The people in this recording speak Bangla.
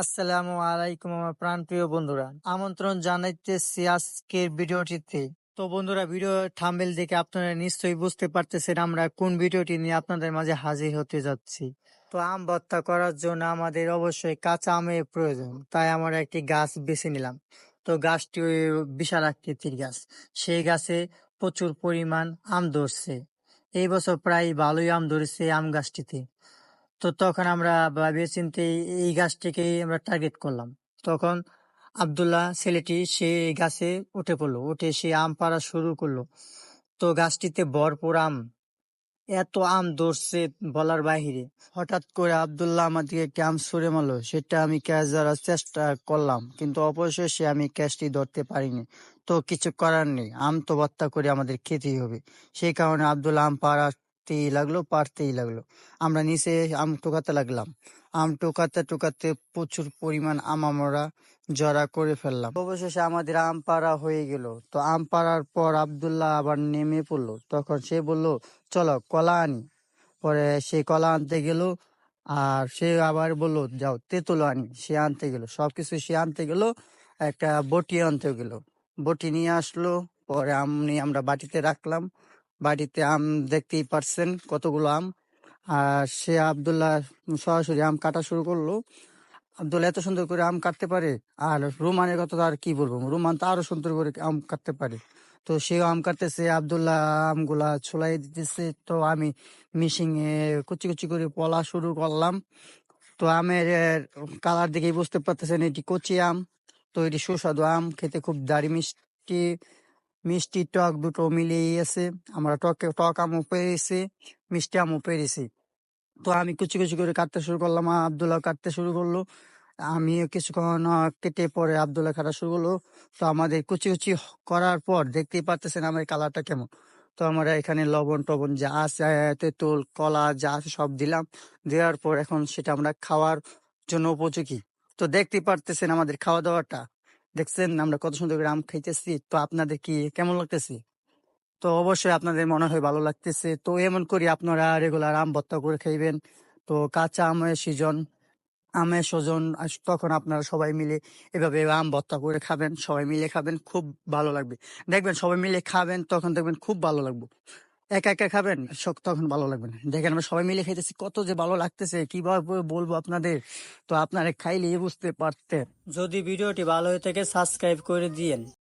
আসসালামু আলাইকুম আমার প্রাণপ্রিয় বন্ধুরা, আমন্ত্রণ জানাইতেছি আজকের ভিডিওটিতে। তো বন্ধুরা, ভিডিও থাম্বনেল দেখে আপনারা নিশ্চয়ই বুঝতে পারতেছেন আমরা কোন ভিডিওটি নিয়ে আপনাদের মাঝে হাজির হতে যাচ্ছি। তো আম ভর্তা করার জন্য আমাদের অবশ্যই কাঁচা আমের প্রয়োজন, তাই আমরা একটি গাছ বেছে নিলাম। তো গাছটি বিশাল আকৃতির গাছ, সেই গাছে প্রচুর পরিমাণ আম ধরছে। এই বছর প্রায় ভালোই আম ধরেছে আম গাছটিতে। তো তখন আমরা ভেবেচিন্তে এই গাছটিকেই আমরা টার্গেট করলাম। তখন আব্দুল্লাহ ছেলেটি সে এই গাছে উঠে পড়লো, উঠে সে আম পাড়া শুরু করলো। তো গাছটিতে ভরপুর আম, এত আম ধরছে বলার বাহিরে। হঠাৎ করে আব্দুল্লাহ আমার দিকে একটি আম ছুঁড়ে মারলো, সেটা আমি ক্যাচ ধরার চেষ্টা করলাম, কিন্তু অবশেষে আমি ক্যাচটি ধরতে পারিনি। তো কিছু করার নেই, আম তো ভর্তা করে আমাদের খেতেই হবে। সেই কারণে আব্দুল্লাহ আম পাড়তেই লাগলো। আমরা নিচে আম টোকাতে লাগলাম। আম টোকাতে টোকাতে প্রচুর পরিমাণ আম আমরা জড়া করে ফেললাম। অবশেষে আমাদের আম পাড়া হয়ে গেল। তো আম পাড়ার পর আব্দুল্লাহ আবার নেমে পড়লো। তখন সে বলল, চলো কলা আনি। পরে সে কলা আনতে গেল, আর সে আবার বলল যাও তেঁতুল আনি। সে আনতে গেল, সবকিছু সে আনতে গেল, একটা বটি আনতে গেল। বটি নিয়ে আসলো, পরে আম নিয়ে আমরা বাটিতে রাখলাম। বাটিতে আম দেখতেই পারছেন কতগুলো আম। আর সে আব্দুল্লাহ সরাসরি আম কাটা শুরু করলো। আব্দুল্লাহ এত সুন্দর করে আম কাটতে পারে, আর রুমানের কথা তো আর কি বলবো, রুমান তো আরো সুন্দর করে আম কাটতে পারে। তো সেও আম কাটতেছে, আব্দুল্লাহ আমগুলা ছুলাই দিতেছে। তো আমি মিশিংয়ে কুচি কুচি করে পলা শুরু করলাম। তো আমের কালার দেখেই বুঝতে পারতেছেন এটি কচি আম। তো এটি সুস্বাদু আম, খেতে খুব দারুণ মিষ্টি। মিষ্টি টক দুটো মিলিয়ে আছে। আমরা টক আমও পেয়েছি, মিষ্টি আমও পেরেছি। তো আমি কুচি কুচি করে কাটতে শুরু করলাম, আব্দুল্লাহ কাটতে শুরু করলো। আমি কিছুক্ষণ কেটে পরে আব্দুল্লাহ কাটা শুরু করলো। তো আমাদের কুচি কুচি করার পর দেখতেই পাচ্তেছেন আমার কালারটা কেমন। তো আমরা এখানে লবণ টবণ যা আছে, তেঁতুল কলা যা আছে সব দিলাম। দেওয়ার পর এখন সেটা আমরা খাওয়ার জন্য উপযোগী। তো দেখতেই পারতেছেন আমাদের খাওয়া দাওয়াটা, দেখছেন আমরা কত সুন্দর করে আম খাইতেছি। তো আপনাদের কি কেমন লাগতেছে? তো অবশ্যই আপনাদের মনে হয় ভালো লাগতেছে। তো এমন করি আপনারা রেগুলার আম ভর্তা করে খাইবেন। তো কাঁচা আমের সিজন, আমের স্বজন তখন আপনারা সবাই মিলে এভাবে আম ভর্তা করে খাবেন, সবাই মিলে খাবেন, খুব ভালো লাগবে। দেখবেন সবাই মিলে খাবেন, তখন দেখবেন খুব ভালো লাগবে। একা একা খাবেন তখন ভালো লাগবে না। দেখেন আমরা সবাই মিলে খাইতেছি, কত যে ভালো লাগতেছে, কিভাবে বলবো আপনাদের। তো আপনারা খাইলে বুঝতে পারতেন। যদি ভিডিওটি ভালো হয়ে থাকে সাবস্ক্রাইব করে দিয়েন।